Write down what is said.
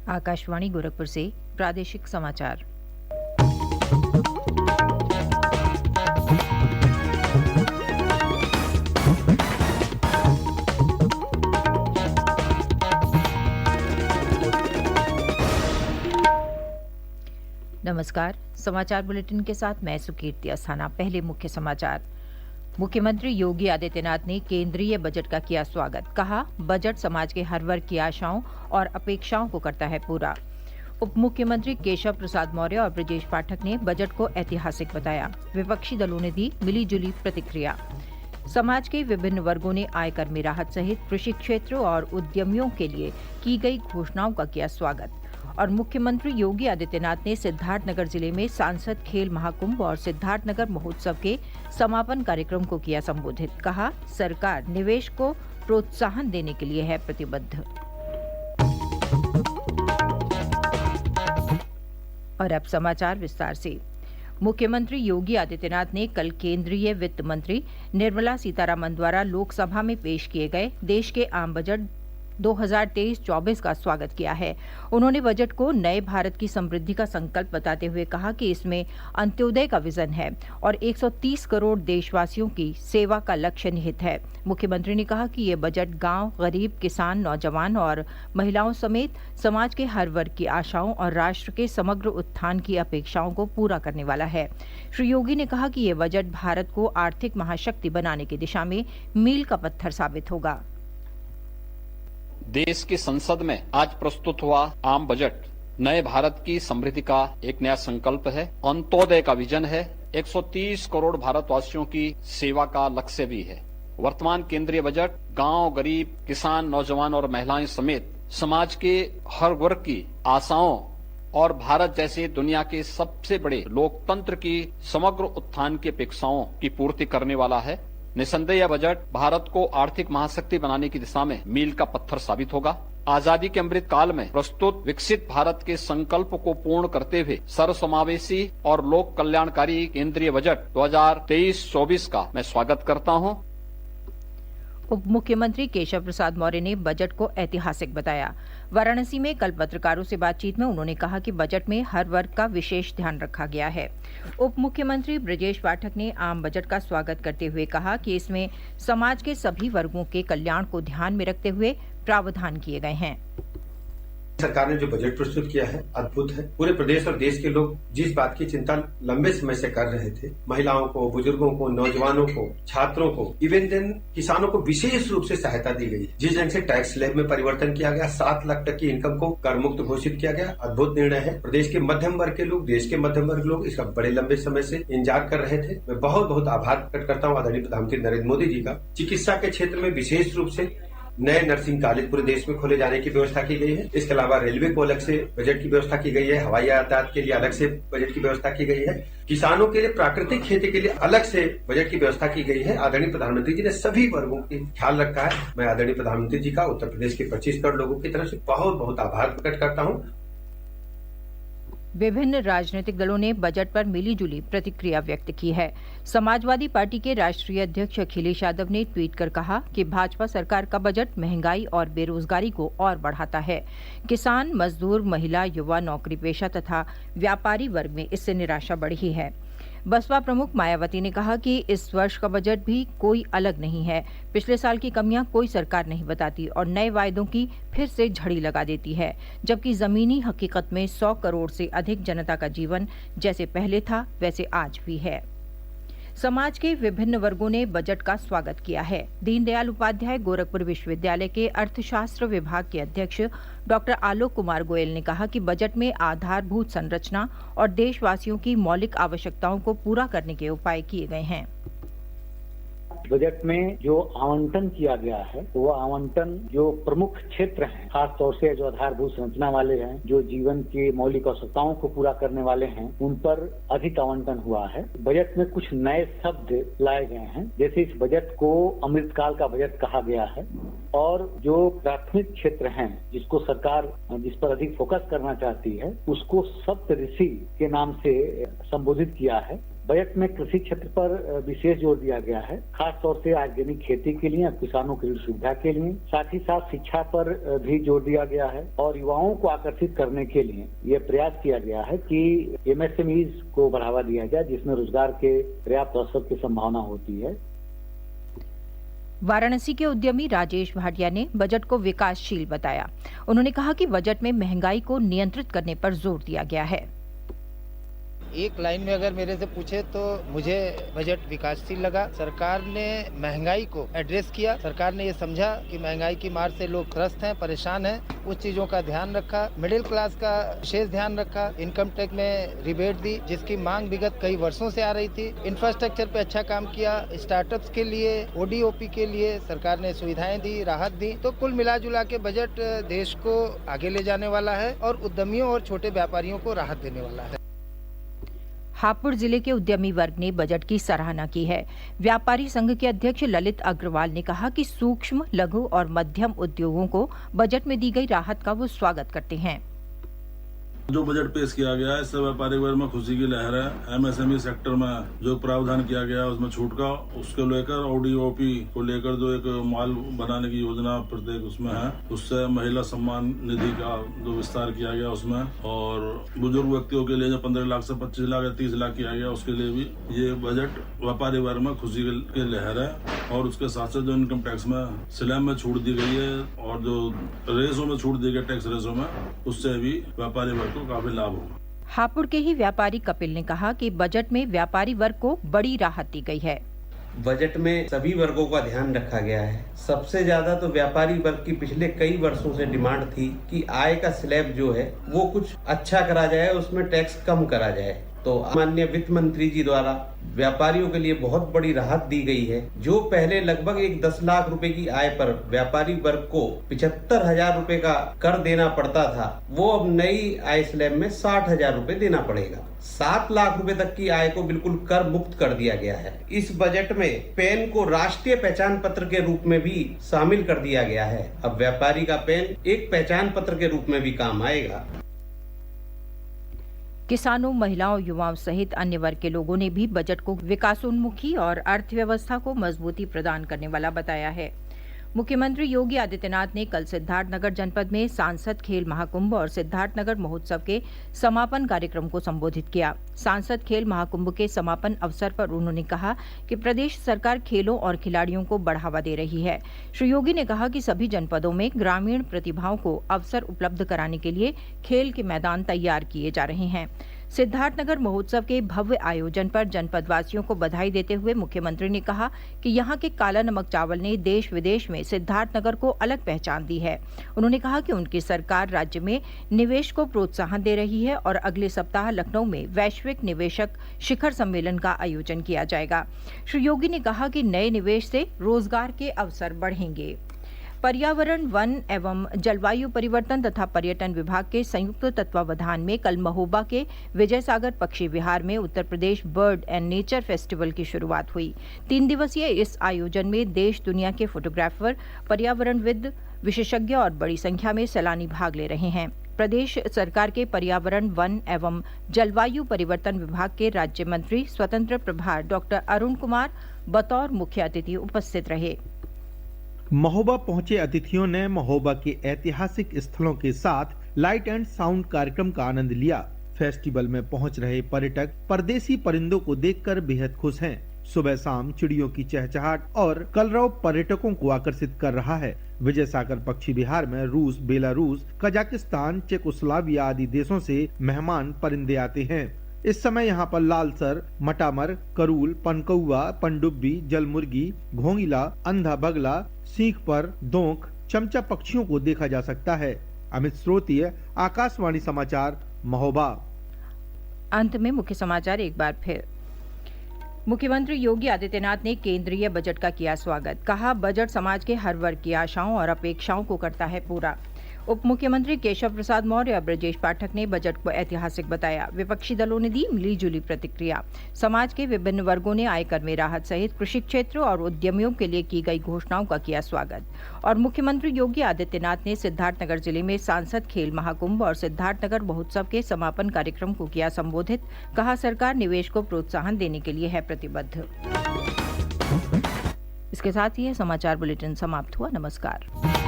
आकाशवाणी गोरखपुर से प्रादेशिक समाचार। नमस्कार, समाचार बुलेटिन के साथ मैं सुकीर्ति अस्थाना। पहले मुख्य समाचार। मुख्यमंत्री योगी आदित्यनाथ ने केंद्रीय बजट का किया स्वागत। कहा, बजट समाज के हर वर्ग की आशाओं और अपेक्षाओं को करता है पूरा। उप मुख्यमंत्री केशव प्रसाद मौर्य और ब्रजेश पाठक ने बजट को ऐतिहासिक बताया। विपक्षी दलों ने दी मिली जुली प्रतिक्रिया। समाज के विभिन्न वर्गों ने आयकर में राहत सहित कृषि क्षेत्र और उद्यमियों के लिए की गई घोषणाओं का किया स्वागत। और मुख्यमंत्री योगी आदित्यनाथ ने सिद्धार्थनगर जिले में सांसद खेल महाकुंभ और सिद्धार्थनगर महोत्सव के समापन कार्यक्रम को किया संबोधित। कहा, सरकार निवेश को प्रोत्साहन देने के लिए है प्रतिबद्ध। और अब समाचार विस्तार से। मुख्यमंत्री योगी आदित्यनाथ ने कल केंद्रीय वित्त मंत्री निर्मला सीतारामन द्वारा लोकसभा में पेश किए गए देश के आम बजट 2023-24 का स्वागत किया है। उन्होंने बजट को नए भारत की समृद्धि का संकल्प बताते हुए कहा कि इसमें अंत्योदय का विजन है और 130 करोड़ देशवासियों की सेवा का लक्ष्य निहित है। मुख्यमंत्री ने कहा कि ये बजट गांव, गरीब, किसान, नौजवान और महिलाओं समेत समाज के हर वर्ग की आशाओं और राष्ट्र के समग्र उत्थान की अपेक्षाओं को पूरा करने वाला है। श्री योगी ने कहा कि ये बजट भारत को आर्थिक महाशक्ति बनाने की दिशा में मील का पत्थर साबित होगा। देश की संसद में आज प्रस्तुत हुआ आम बजट नए भारत की समृद्धि का एक नया संकल्प है, अंत्योदय का विजन है, 130 करोड़ भारतवासियों की सेवा का लक्ष्य भी है। वर्तमान केंद्रीय बजट गांव, गरीब, किसान, नौजवान और महिलाएं समेत समाज के हर वर्ग की आशाओं और भारत जैसे दुनिया के सबसे बड़े लोकतंत्र की समग्र उत्थान की अपेक्षाओं की पूर्ति करने वाला है। निसंदेह यह बजट भारत को आर्थिक महाशक्ति बनाने की दिशा में मील का पत्थर साबित होगा। आजादी के अमृत काल में प्रस्तुत विकसित भारत के संकल्प को पूर्ण करते हुए सर्वसमावेशी और लोक कल्याणकारी केंद्रीय बजट 2023-24 का मैं स्वागत करता हूं। उप मुख्यमंत्री केशव प्रसाद मौर्य ने बजट को ऐतिहासिक बताया। वाराणसी में कल पत्रकारों से बातचीत में उन्होंने कहा कि बजट में हर वर्ग का विशेष ध्यान रखा गया है। उप मुख्यमंत्री ब्रजेश पाठक ने आम बजट का स्वागत करते हुए कहा कि इसमें समाज के सभी वर्गों के कल्याण को ध्यान में रखते हुए प्रावधान किए गए हैं। सरकार ने जो बजट प्रस्तुत किया है अद्भुत है। पूरे प्रदेश और देश के लोग जिस बात की चिंता लंबे समय से कर रहे थे, महिलाओं को, बुजुर्गों को, नौजवानों को, छात्रों को, इवन देन किसानों को विशेष रूप से सहायता दी गई। जिस ढंग से टैक्स स्लैब में परिवर्तन किया गया, 7 लाख तक की इनकम को कर मुक्त घोषित किया गया, अद्भुत निर्णय है। प्रदेश के मध्यम वर्ग के लोग, देश के मध्यम वर्ग लोग इसका बड़े लंबे समय से इंतजार कर रहे थे। मैं बहुत बहुत आभार प्रकट करता हूँ आदरणीय प्रधानमंत्री नरेंद्र मोदी जी का। चिकित्सा के क्षेत्र में विशेष रूप से नए नर्सिंग कॉलेज पूरे देश में खोले जाने की व्यवस्था की गई है। इसके अलावा रेलवे को अलग से बजट की व्यवस्था की गई है, हवाई यातायात के लिए अलग से बजट की व्यवस्था की गई है, किसानों के लिए, प्राकृतिक खेती के लिए अलग से बजट की व्यवस्था की गई है। आदरणीय प्रधानमंत्री जी ने सभी वर्गों की ख्याल रखा है। मैं आदरणीय प्रधानमंत्री जी का उत्तर प्रदेश के 25 करोड़ लोगों की तरफ से बहुत बहुत आभार प्रकट करता हूँ। विभिन्न राजनीतिक दलों ने बजट पर मिलीजुली प्रतिक्रिया व्यक्त की है। समाजवादी पार्टी के राष्ट्रीय अध्यक्ष अखिलेश यादव ने ट्वीट कर कहा कि भाजपा सरकार का बजट महंगाई और बेरोजगारी को और बढ़ाता है। किसान, मजदूर, महिला, युवा, नौकरी पेशा तथा व्यापारी वर्ग में इससे निराशा बढ़ी है। बसपा प्रमुख मायावती ने कहा कि इस वर्ष का बजट भी कोई अलग नहीं है। पिछले साल की कमियां कोई सरकार नहीं बताती और नए वायदों की फिर से झड़ी लगा देती है, जबकि जमीनी हकीकत में 100 करोड़ से अधिक जनता का जीवन जैसे पहले था वैसे आज भी है। समाज के विभिन्न वर्गों ने बजट का स्वागत किया है। दीनदयाल उपाध्याय गोरखपुर विश्वविद्यालय के अर्थशास्त्र विभाग के अध्यक्ष डॉक्टर आलोक कुमार गोयल ने कहा कि बजट में आधारभूत संरचना और देशवासियों की मौलिक आवश्यकताओं को पूरा करने के उपाय किए गए हैं। बजट में जो आवंटन किया गया है वो आवंटन जो प्रमुख क्षेत्र हैं, खास तौर से जो आधारभूत संरचना वाले हैं, जो जीवन की मौलिक आवश्यकताओं को पूरा करने वाले हैं, उन पर अधिक आवंटन हुआ है। बजट में कुछ नए शब्द लाए गए हैं, जैसे इस बजट को अमृतकाल का बजट कहा गया है और जो प्राथमिक क्षेत्र हैं जिसको सरकार जिस पर अधिक फोकस करना चाहती है उसको सप्तऋषि के नाम से संबोधित किया है। बजट में कृषि क्षेत्र पर विशेष जोर दिया गया है, खास तौर से ऑर्गेनिक खेती के लिए, किसानों की सुविधा के लिए। साथ ही साथ शिक्षा पर भी जोर दिया गया है और युवाओं को आकर्षित करने के लिए ये प्रयास किया गया है कि MSMEs को बढ़ावा दिया जाए, जिसमें रोजगार के पर्याप्त अवसर की संभावना होती है। वाराणसी के उद्यमी राजेश भाटिया ने बजट को विकासशील बताया। उन्होंने कहा कि बजट में महंगाई को नियंत्रित करने पर जोर दिया गया है। एक लाइन में अगर मेरे से पूछे तो मुझे बजट विकासशील लगा। सरकार ने महंगाई को एड्रेस किया। सरकार ने ये समझा कि महंगाई की मार से लोग त्रस्त हैं, परेशान हैं। उस चीजों का ध्यान रखा। मिडिल क्लास का विशेष ध्यान रखा। इनकम टैक्स में रिबेट दी, जिसकी मांग विगत कई वर्षों से आ रही थी। इंफ्रास्ट्रक्चर पे अच्छा काम किया। स्टार्टअप्स के लिए, ODOP के लिए सरकार ने सुविधाएं दी, राहत दी। तो कुल मिला जुला के बजट देश को आगे ले जाने वाला है और उद्यमियों और छोटे व्यापारियों को राहत देने वाला है। हापुड़ जिले के उद्यमी वर्ग ने बजट की सराहना की है। व्यापारी संघ के अध्यक्ष ललित अग्रवाल ने कहा कि सूक्ष्म, लघु और मध्यम उद्योगों को बजट में दी गई राहत का वो स्वागत करते हैं। जो बजट पेश किया गया है, इससे व्यापारिक वर्ग में खुशी की लहर है। MSME सेक्टर में जो प्रावधान किया गया है उसमें छूट का, उसके लेकर ODOP को लेकर जो एक माल बनाने की योजना प्रत्येक उसमें है, उससे महिला सम्मान निधि का जो विस्तार किया गया उसमें, और बुजुर्ग व्यक्तियों के लिए जो 15 लाख से 25 लाख या 30 लाख किया गया उसके लिए भी ये बजट व्यापारी वर्ग में खुशी की लहर है। और उसके साथ साथ जो इनकम टैक्स में स्लैब में छूट दी गई है और जो रेसों में छूट दी गई टैक्स रेसों में, उससे भी व्यापारी वर्ग को काफी लाभ होगा। हापुड़ के ही व्यापारी कपिल ने कहा कि बजट में व्यापारी वर्ग को बड़ी राहत दी गई है। बजट में सभी वर्गों का ध्यान रखा गया है। सबसे ज्यादा तो व्यापारी वर्ग की पिछले कई वर्षों से डिमांड थी कि आय का स्लैब जो है वो कुछ अच्छा करा जाए, उसमें टैक्स कम करा जाए। तो माननीय वित्त मंत्री जी द्वारा व्यापारियों के लिए बहुत बड़ी राहत दी गई है। जो पहले लगभग 10 लाख रुपए की आय पर व्यापारी वर्ग को 75,000 रुपए का कर देना पड़ता था, वो अब नई आय स्लैब में 60,000 रुपए देना पड़ेगा। 7 लाख रुपए तक की आय को बिल्कुल कर मुक्त कर दिया गया है। इस बजट में पैन को राष्ट्रीय पहचान पत्र के रूप में भी शामिल कर दिया गया है। अब व्यापारी का पैन एक पहचान पत्र के रूप में भी काम आएगा। किसानों, महिलाओं, युवाओं सहित अन्य वर्ग के लोगों ने भी बजट को विकासोन्मुखी और अर्थव्यवस्था को मजबूती प्रदान करने वाला बताया है। मुख्यमंत्री योगी आदित्यनाथ ने कल सिद्धार्थनगर जनपद में सांसद खेल महाकुंभ और सिद्धार्थनगर महोत्सव के समापन कार्यक्रम को संबोधित किया। सांसद खेल महाकुंभ के समापन अवसर पर उन्होंने कहा कि प्रदेश सरकार खेलों और खिलाड़ियों को बढ़ावा दे रही है। श्री योगी ने कहा कि सभी जनपदों में ग्रामीण प्रतिभाओं को अवसर उपलब्ध कराने के लिए खेल के मैदान तैयार किए जा रहे हैं। सिद्धार्थनगर महोत्सव के भव्य आयोजन पर जनपदवासियों को बधाई देते हुए मुख्यमंत्री ने कहा कि यहाँ के काला नमक चावल ने देश विदेश में सिद्धार्थनगर को अलग पहचान दी है। उन्होंने कहा कि उनकी सरकार राज्य में निवेश को प्रोत्साहन दे रही है और अगले सप्ताह लखनऊ में वैश्विक निवेशक शिखर सम्मेलन का आयोजन किया जाएगा। श्री योगी ने कहा कि नए निवेश से रोजगार के अवसर बढ़ेंगे। पर्यावरण, वन एवं जलवायु परिवर्तन तथा पर्यटन विभाग के संयुक्त तत्वावधान में कल महोबा के विजय सागर पक्षी विहार में Uttar Pradesh bird and nature festival की शुरुआत हुई। 3 दिवसीय इस आयोजन में देश दुनिया के फोटोग्राफर, पर्यावरणविद, विशेषज्ञ और बड़ी संख्या में सैलानी भाग ले रहे हैं। प्रदेश सरकार के पर्यावरण, वन एवं जलवायु परिवर्तन विभाग के राज्य मंत्री स्वतंत्र प्रभार डॉक्टर अरुण कुमार बतौर मुख्य अतिथि उपस्थित रहे। महोबा पहुंचे अतिथियों ने महोबा के ऐतिहासिक स्थलों के साथ लाइट एंड साउंड कार्यक्रम का आनंद लिया। फेस्टिवल में पहुंच रहे पर्यटक परदेसी परिंदों को देखकर बेहद खुश हैं। सुबह शाम चिड़ियों की चहचहाट और कलरव पर्यटकों को आकर्षित कर रहा है। विजय सागर पक्षी विहार में रूस, बेलारूस, कजाकिस्तान, चेकोस्लोवाकिया आदि देशों से मेहमान परिंदे आते हैं। इस समय यहाँ पर लालसर, मटामर, करूल, पनकौआ, पनडुब्बी, जलमुर्गी, घोंगिला, अंधा बगला, सीख पर, दोंक, चमचा पक्षियों को देखा जा सकता है। अमित श्रोतीय, आकाशवाणी समाचार, महोबा। अंत में मुख्य समाचार एक बार फिर। मुख्यमंत्री योगी आदित्यनाथ ने केंद्रीय बजट का किया स्वागत। कहा, बजट समाज के हर वर्ग की आशाओं और अपेक्षाओं को करता है पूरा। उप मुख्यमंत्री केशव प्रसाद मौर्य और ब्रजेश पाठक ने बजट को ऐतिहासिक बताया। विपक्षी दलों ने दी मिलीजुली प्रतिक्रिया। समाज के विभिन्न वर्गों ने आयकर में राहत सहित कृषि क्षेत्र और उद्यमियों के लिए की गई घोषणाओं का किया स्वागत। और मुख्यमंत्री योगी आदित्यनाथ ने सिद्धार्थनगर जिले में सांसद खेल महाकुंभ और सिद्धार्थनगर महोत्सव के समापन कार्यक्रम को किया संबोधित। कहा, सरकार निवेश को प्रोत्साहन देने के लिए है प्रतिबद्ध। इसके साथ ही यह समाचार बुलेटिन समाप्त हुआ। नमस्कार।